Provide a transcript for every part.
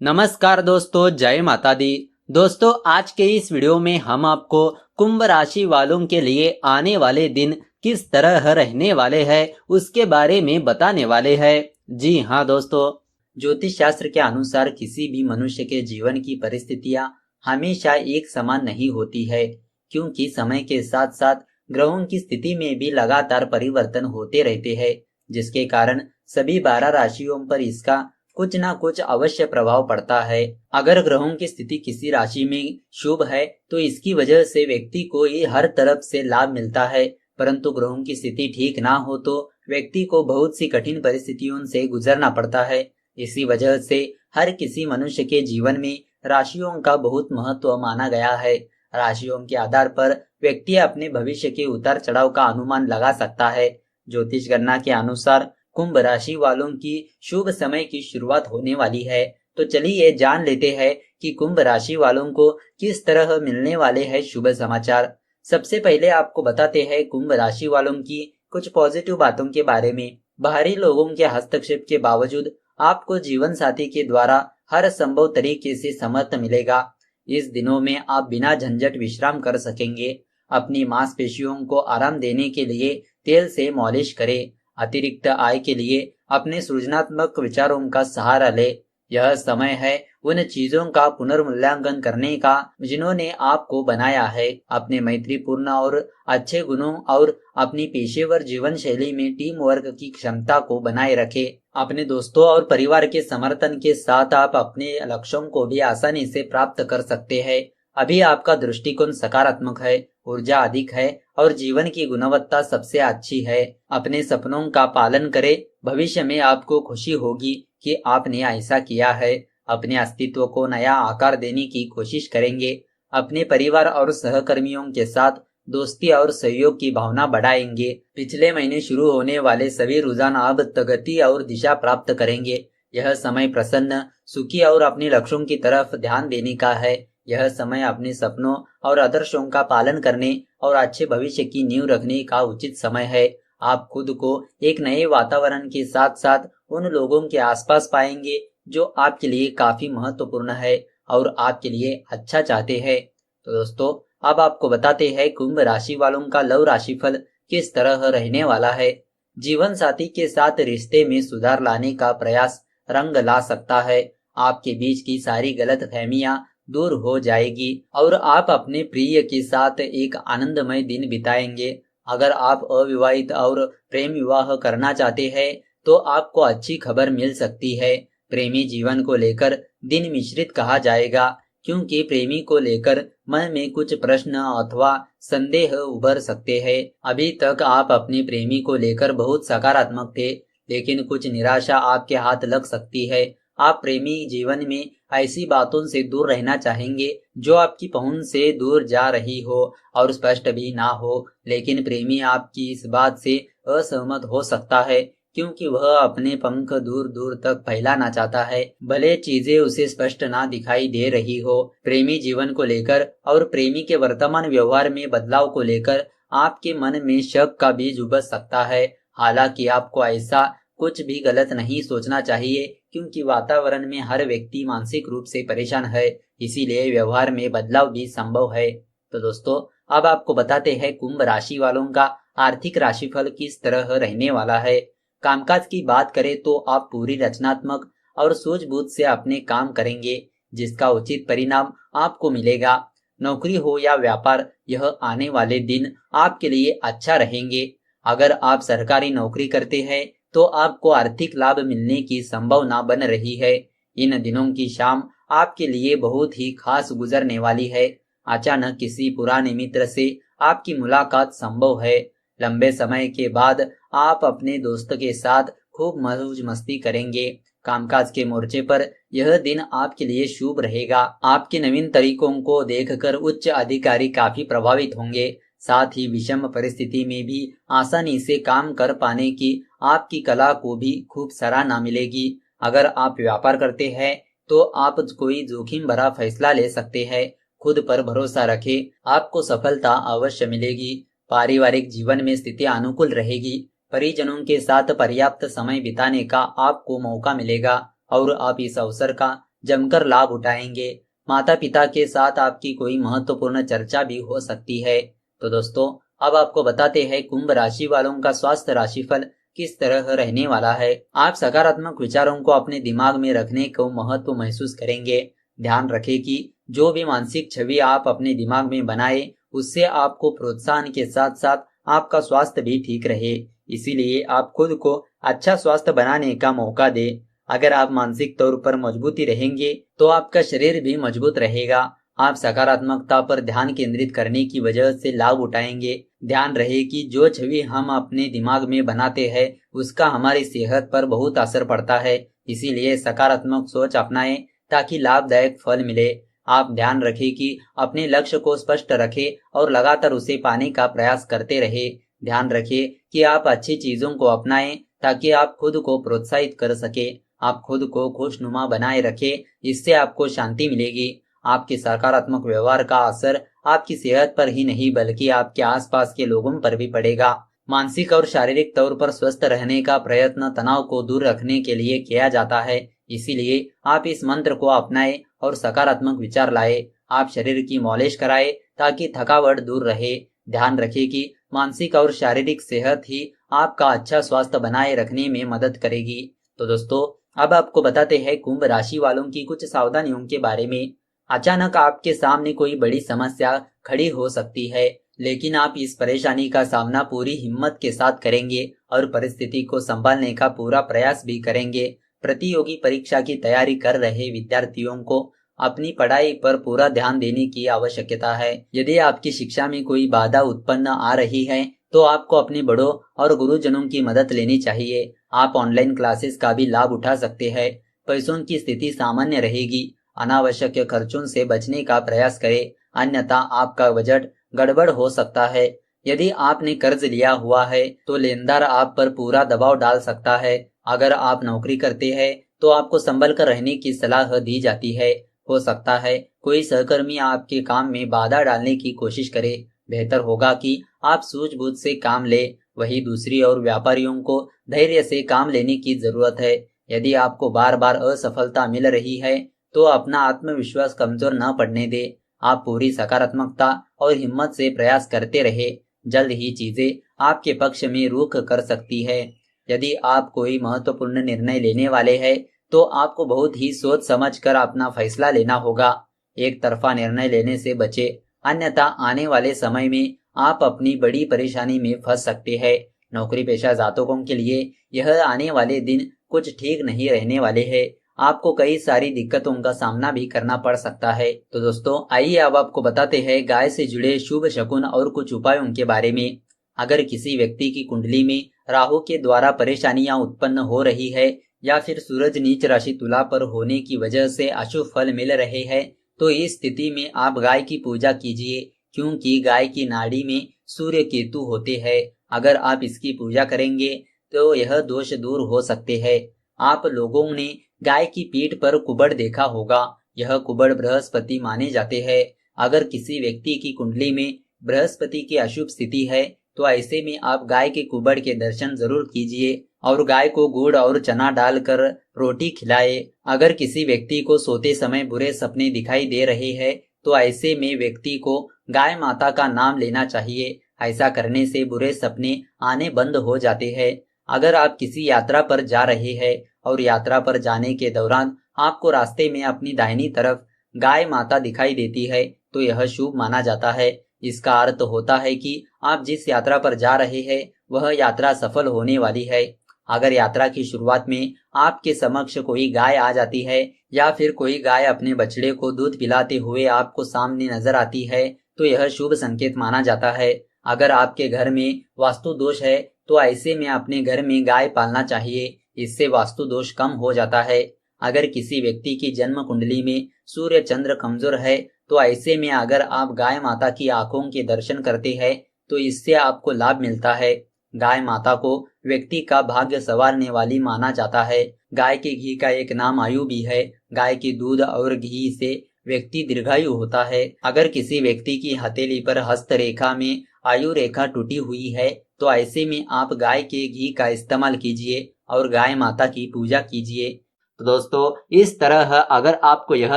नमस्कार दोस्तों, जय माता दी। दोस्तों, आज के इस वीडियो में हम आपको कुंभ राशि वालों के लिए आने वाले दिन किस तरह रहने वाले हैं उसके बारे में बताने वाले हैं। जी हाँ दोस्तों, ज्योतिष शास्त्र के अनुसार किसी भी मनुष्य के जीवन की परिस्थितियां हमेशा एक समान नहीं होती है, क्योंकि समय के साथ साथ ग्रहों की स्थिति में भी लगातार परिवर्तन होते रहते हैं, जिसके कारण सभी 12 राशियों पर इसका कुछ ना कुछ अवश्य प्रभाव पड़ता है। अगर ग्रहों की स्थिति किसी राशि में शुभ है तो इसकी वजह से व्यक्ति को ये हर तरफ से लाभ मिलता है, परंतु ग्रहों की स्थिति ठीक ना हो तो व्यक्ति को बहुत सी कठिन परिस्थितियों से गुजरना पड़ता है। इसी वजह से हर किसी मनुष्य के जीवन में राशियों का बहुत महत्व माना गया है। राशियों के आधार पर व्यक्ति अपने भविष्य के उतार चढ़ाव का अनुमान लगा सकता है। ज्योतिष गणना के अनुसार कुंभ राशि वालों की शुभ समय की शुरुआत होने वाली है। तो चलिए जान लेते हैं कि कुंभ राशि वालों को किस तरह मिलने वाले हैं शुभ समाचार। सबसे पहले आपको बताते हैं कुंभ राशि वालों की कुछ पॉजिटिव बातों के बारे में। बाहरी लोगों के हस्तक्षेप के बावजूद आपको जीवन साथी के द्वारा हर संभव तरीके से समर्थन मिलेगा। इस दिनों में आप बिना झंझट विश्राम कर सकेंगे। अपनी मांसपेशियों को आराम देने के लिए तेल से मालिश करें। अतिरिक्त आय के लिए अपने सृजनात्मक विचारों का सहारा ले। यह समय है उन चीजों का पुनर्मूल्यांकन करने का जिन्होंने आपको बनाया है। अपने मैत्रीपूर्ण और अच्छे गुणों और अपनी पेशेवर जीवन शैली में टीम वर्क की क्षमता को बनाए रखें। अपने दोस्तों और परिवार के समर्थन के साथ आप अपने लक्ष्यों को भी आसानी से प्राप्त कर सकते हैं। अभी आपका दृष्टिकोण सकारात्मक है, ऊर्जा अधिक है और जीवन की गुणवत्ता सबसे अच्छी है। अपने सपनों का पालन करें। भविष्य में आपको खुशी होगी कि आपने ऐसा किया है। अपने अस्तित्व को नया आकार देने की कोशिश करेंगे। अपने परिवार और सहकर्मियों के साथ दोस्ती और सहयोग की भावना बढ़ाएंगे। पिछले महीने शुरू होने वाले सभी रुझान अब गति और दिशा प्राप्त करेंगे। यह समय प्रसन्न, सुखी और अपने लक्ष्यों की तरफ ध्यान देने का है। यह समय अपने सपनों और आदर्शों का पालन करने और अच्छे भविष्य की नींव रखने का उचित समय है। आप खुद को एक नए वातावरण के साथ साथ उन लोगों के आसपास पाएंगे जो आपके लिए काफी महत्वपूर्ण है और आपके लिए अच्छा चाहते हैं। तो दोस्तों, अब आपको बताते हैं कुंभ राशि वालों का लव राशिफल किस तरह रहने वाला है। जीवन साथी के साथ रिश्ते में सुधार लाने का प्रयास रंग ला सकता है। आपके बीच की सारी गलतफहमियां दूर हो जाएगी और आप अपने प्रिय के साथ एक आनंदमय दिन बिताएंगे। अगर आप अविवाहित और प्रेम विवाह करना चाहते हैं तो आपको अच्छी खबर मिल सकती है। प्रेमी जीवन को लेकर दिन मिश्रित कहा जाएगा, क्योंकि प्रेमी को लेकर मन में कुछ प्रश्न अथवा संदेह उभर सकते हैं। अभी तक आप अपने प्रेमी को लेकर बहुत सकारात्मक थे, लेकिन कुछ निराशा आपके हाथ लग सकती है। आप प्रेमी जीवन में ऐसी बातों से दूर रहना चाहेंगे जो आपकी पहुंच से दूर जा रही हो और स्पष्ट भी ना हो, लेकिन प्रेमी आपकी इस बात से असहमत हो सकता है, क्योंकि वह अपने पंख दूर दूर तक फैलाना चाहता है, भले चीजें उसे स्पष्ट ना दिखाई दे रही हो। प्रेमी जीवन को लेकर और प्रेमी के वर्तमान व्यवहार में बदलाव को लेकर आपके मन में शक का बीज उबज सकता है। हालांकि आपको ऐसा कुछ भी गलत नहीं सोचना चाहिए, क्योंकि वातावरण में हर व्यक्ति मानसिक रूप से परेशान है, इसीलिए व्यवहार में बदलाव भी संभव है। तो दोस्तों, अब आपको बताते हैं कुंभ राशि वालों का आर्थिक राशिफल किस तरह रहने वाला है। कामकाज की बात करें तो आप पूरी रचनात्मक और सूझबूझ से अपने काम करेंगे, जिसका उचित परिणाम आपको मिलेगा। नौकरी हो या व्यापार, यह आने वाले दिन आपके लिए अच्छा रहेंगे। अगर आप सरकारी नौकरी करते हैं तो आपको आर्थिक लाभ मिलने की संभावना बन रही है। इन दिनों की शाम आपके लिए बहुत ही खास गुजरने वाली है। अचानक किसी पुराने मित्र से आपकी मुलाकात संभव है। लंबे समय के बाद आप अपने दोस्त के साथ खूब मौज मस्ती करेंगे। कामकाज के मोर्चे पर यह दिन आपके लिए शुभ रहेगा। आपके नवीन तरीकों को देखकर उच्च अधिकारी काफी प्रभावित होंगे। साथ ही विषम परिस्थिति में भी आसानी से काम कर पाने की आपकी कला को भी खूब सराहना मिलेगी। अगर आप व्यापार करते हैं तो आप कोई जोखिम भरा फैसला ले सकते हैं। खुद पर भरोसा रखें, आपको सफलता अवश्य मिलेगी। पारिवारिक जीवन में स्थिति अनुकूल रहेगी। परिजनों के साथ पर्याप्त समय बिताने का आपको मौका मिलेगा और आप इस अवसर का जमकर लाभ उठाएंगे। माता पिता के साथ आपकी कोई महत्वपूर्ण चर्चा भी हो सकती है। तो दोस्तों, अब आपको बताते हैं कुंभ राशि वालों का स्वास्थ्य राशिफल किस तरह रहने वाला है। आप सकारात्मक विचारों को अपने दिमाग में रखने को महत्व महसूस करेंगे। ध्यान रखें कि जो भी मानसिक छवि आप अपने दिमाग में बनाए, उससे आपको प्रोत्साहन के साथ साथ आपका स्वास्थ्य भी ठीक रहे। इसीलिए आप खुद को अच्छा स्वास्थ्य बनाने का मौका दें। अगर आप मानसिक तौर पर मजबूती रहेंगे तो आपका शरीर भी मजबूत रहेगा। आप सकारात्मकता पर ध्यान केंद्रित करने की वजह से लाभ उठाएंगे। ध्यान रहे कि जो छवि हम अपने दिमाग में बनाते हैं उसका हमारी सेहत पर बहुत असर पड़ता है। इसीलिए सकारात्मक सोच अपनाएं ताकि लाभदायक फल मिले। आप ध्यान रखें कि अपने लक्ष्य को स्पष्ट रखें और लगातार उसे पाने का प्रयास करते रहे। ध्यान रखिए कि आप अच्छी चीजों को अपनाएं ताकि आप खुद को प्रोत्साहित कर सके। आप खुद को खुशनुमा बनाए रखें, इससे आपको शांति मिलेगी। आपके सकारात्मक व्यवहार का असर आपकी सेहत पर ही नहीं बल्कि आपके आसपास के लोगों पर भी पड़ेगा। मानसिक और शारीरिक तौर पर स्वस्थ रहने का प्रयत्न तनाव को दूर रखने के लिए किया जाता है। इसीलिए आप इस मंत्र को अपनाएं और सकारात्मक विचार लाए। आप शरीर की मालिश कराएं ताकि थकावट दूर रहे। ध्यान रखें कि मानसिक और शारीरिक सेहत ही आपका अच्छा स्वास्थ्य बनाए रखने में मदद करेगी। तो दोस्तों, अब आपको बताते हैं कुंभ राशि वालों की कुछ सावधानियों के बारे में। अचानक आपके सामने कोई बड़ी समस्या खड़ी हो सकती है, लेकिन आप इस परेशानी का सामना पूरी हिम्मत के साथ करेंगे और परिस्थिति को संभालने का पूरा प्रयास भी करेंगे। प्रतियोगी परीक्षा की तैयारी कर रहे विद्यार्थियों को अपनी पढ़ाई पर पूरा ध्यान देने की आवश्यकता है। यदि आपकी शिक्षा में कोई बाधा उत्पन्न आ रही है तो आपको अपने बड़ों और गुरुजनों की मदद लेनी चाहिए। आप ऑनलाइन क्लासेस का भी लाभ उठा सकते हैं। पैसों की स्थिति सामान्य रहेगी। अनावश्यक खर्चों से बचने का प्रयास करें, अन्यथा आपका बजट गड़बड़ हो सकता है। यदि आपने कर्ज लिया हुआ है तो लेनदार आप पर पूरा दबाव डाल सकता है। अगर आप नौकरी करते हैं तो आपको संभल कर रहने की सलाह दी जाती है। हो सकता है कोई सहकर्मी आपके काम में बाधा डालने की कोशिश करे। बेहतर होगा कि आप सूझबूझ से काम ले। वही दूसरी ओर व्यापारियों को धैर्य से काम लेने की जरूरत है। यदि आपको बार बार असफलता मिल रही है तो अपना आत्मविश्वास कमजोर न पड़ने दे। आप पूरी सकारात्मकता और हिम्मत से प्रयास करते रहे। जल्द ही चीजें आपके पक्ष में रुख कर सकती है। यदि आप कोई महत्वपूर्ण निर्णय लेने वाले हैं तो आपको बहुत ही सोच समझ कर अपना फैसला लेना होगा। एक तरफा निर्णय लेने से बचे, अन्यथा आने वाले समय में आप अपनी बड़ी परेशानी में फंस सकते हैं। नौकरी पेशा जातकों के लिए यह आने वाले दिन कुछ ठीक नहीं रहने वाले हैं। आपको कई सारी दिक्कतों का सामना भी करना पड़ सकता है। तो दोस्तों, आइए अब आपको बताते हैं गाय से जुड़े शुभ शकुन और कुछ उपायों के बारे में। अगर किसी व्यक्ति की कुंडली में राहु के द्वारा परेशानियां उत्पन्न हो रही है या फिर सूरज नीच राशि तुला पर होने की वजह से अशुभ फल मिल रहे हैं तो इस स्थिति में आप गाय की पूजा कीजिए, क्योंकि गाय की नाड़ी में सूर्य केतु होते हैं। अगर आप इसकी पूजा करेंगे तो यह दोष दूर हो सकते हैं। आप लोगों ने गाय की पीठ पर कुबड़ देखा होगा। यह कुबड़ बृहस्पति माने जाते हैं। अगर किसी व्यक्ति की कुंडली में बृहस्पति की अशुभ स्थिति है तो ऐसे में आप गाय के कुबड़ के दर्शन जरूर कीजिए और गाय को गुड़ और चना डालकर रोटी खिलाए। अगर किसी व्यक्ति को सोते समय बुरे सपने दिखाई दे रहे हैं तो ऐसे में व्यक्ति को गाय माता का नाम लेना चाहिए। ऐसा करने से बुरे सपने आने बंद हो जाते हैं। अगर आप किसी यात्रा पर जा रहे हैं और यात्रा पर जाने के दौरान आपको रास्ते में अपनी दाहिनी तरफ गाय माता दिखाई देती है तो यह शुभ माना जाता है। इसका अर्थ होता है कि आप जिस यात्रा पर जा रहे हैं वह यात्रा सफल होने वाली है। अगर यात्रा की शुरुआत में आपके समक्ष कोई गाय आ जाती है या फिर कोई गाय अपने बछड़े को दूध पिलाते हुए आपको सामने नजर आती है तो यह शुभ संकेत माना जाता है। अगर आपके घर में वास्तु दोष है तो ऐसे में अपने घर में गाय पालना चाहिए। इससे वास्तु दोष कम हो जाता है। अगर किसी व्यक्ति की जन्म कुंडली में सूर्य चंद्र कमजोर है तो ऐसे में अगर आप गाय माता की आंखों के दर्शन करते हैं तो इससे आपको लाभ मिलता है। गाय माता को व्यक्ति का भाग्य संवारने वाली माना जाता है। गाय के घी का एक नाम आयु भी है। गाय के दूध और घी से व्यक्ति दीर्घायु होता है। अगर किसी व्यक्ति की हथेली पर हस्त रेखा में आयु रेखा टूटी हुई है तो ऐसे में आप गाय के घी का इस्तेमाल कीजिए और गाय माता की पूजा कीजिए। तो दोस्तों इस तरह अगर आपको यह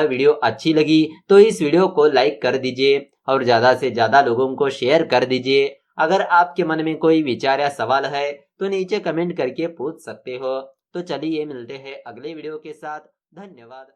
वीडियो अच्छी लगी तो इस वीडियो को लाइक कर दीजिए और ज्यादा से ज्यादा लोगों को शेयर कर दीजिए। अगर आपके मन में कोई विचार या सवाल है तो नीचे कमेंट करके पूछ सकते हो। तो चलिए मिलते हैं अगले वीडियो के साथ। धन्यवाद।